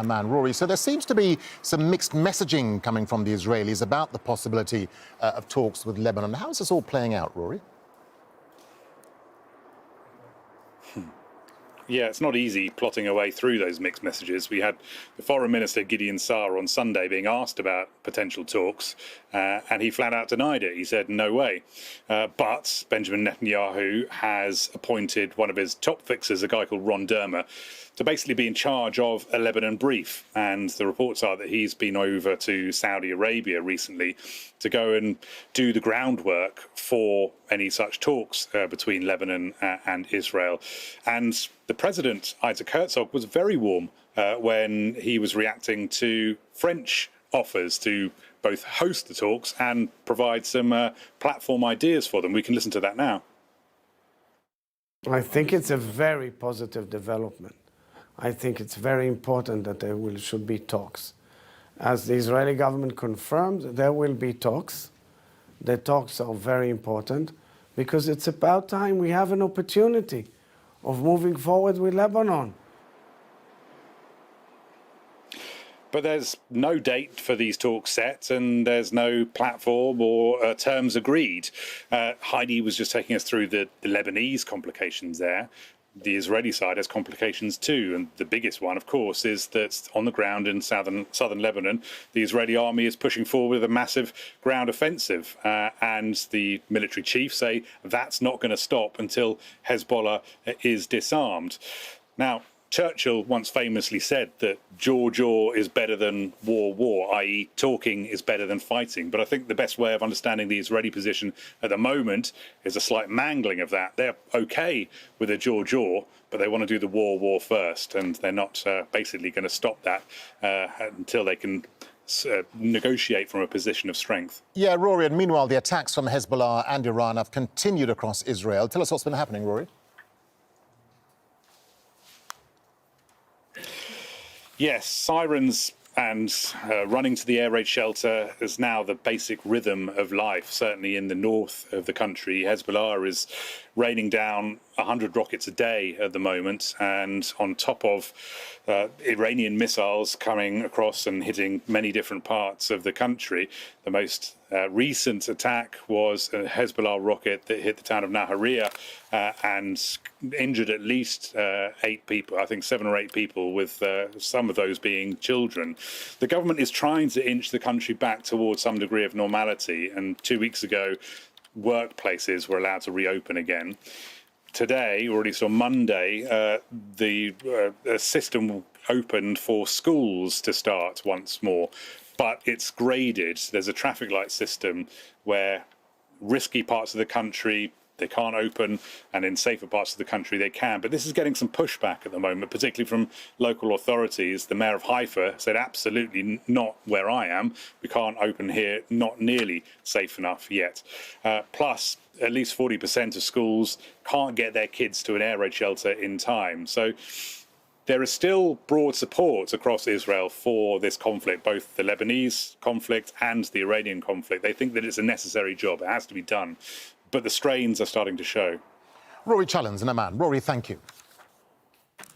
Aman. Rory, so there seems to be some mixed messaging coming from the Israelis about the possibility of talks with Lebanon. How is this all playing out, Rory? Yeah, it's not easy plotting a way through those mixed messages. We had the Foreign Minister Gideon Saar on Sunday being asked about potential talks, and he flat out denied it. He said, no way. But Benjamin Netanyahu has appointed one of his top fixers, a guy called Ron Dermer, to basically be in charge of a Lebanon brief. And the reports are that he's been over to Saudi Arabia recently to go and do the groundwork for any such talks between Lebanon and Israel. And the president, Isaac Herzog, was very warm when he was reacting to French offers to both host the talks and provide some platform ideas for them. We can listen to that now. I think it's a very positive development. I think it's very important that there should be talks. As the Israeli government confirmed, there will be talks. The talks are very important because it's about time we have an opportunity of moving forward with Lebanon. But there's no date for these talks set, and there's no platform or terms agreed. Heidi was just taking us through the Lebanese complications there. The Israeli side has complications too, and the biggest one, of course, is that on the ground in southern Lebanon, the Israeli army is pushing forward with a massive ground offensive, and the military chiefs say that's not going to stop until Hezbollah is disarmed. Now, Churchill once famously said that jaw is better than war, i.e. talking is better than fighting. But I think the best way of understanding the Israeli position at the moment is a slight mangling of that. They're okay with a jaw, but they want to do the war first, and they're not basically going to stop that until they can negotiate from a position of strength. Yeah, Rory, and meanwhile, the attacks from Hezbollah and Iran have continued across Israel. Tell us what's been happening, Rory. Yes, sirens and running to the air raid shelter is now the basic rhythm of life, certainly in the north of the country. Hezbollah is raining down 100 rockets a day at the moment, and on top of Iranian missiles coming across and hitting many different parts of the country. The most recent attack was a Hezbollah rocket that hit the town of Naharia and injured at least 8 people, I think 7 or 8 people, with some of those being children. The government is trying to inch the country back towards some degree of normality, and 2 weeks ago, workplaces were allowed to reopen again. Today, or at least on Monday, the system opened for schools to start once more, but it's graded. There's a traffic light system where risky parts of the country they can't open, and in safer parts of the country they can. But this is getting some pushback at the moment, particularly from local authorities. The mayor of Haifa said, absolutely not where I am. We can't open here, not nearly safe enough yet. Plus, at least 40% of schools can't get their kids to an air raid shelter in time. So there is still broad support across Israel for this conflict, both the Lebanese conflict and the Iranian conflict. They think that it's a necessary job. It has to be done. But the strains are starting to show. Rory Challen and Aman. Rory, thank you.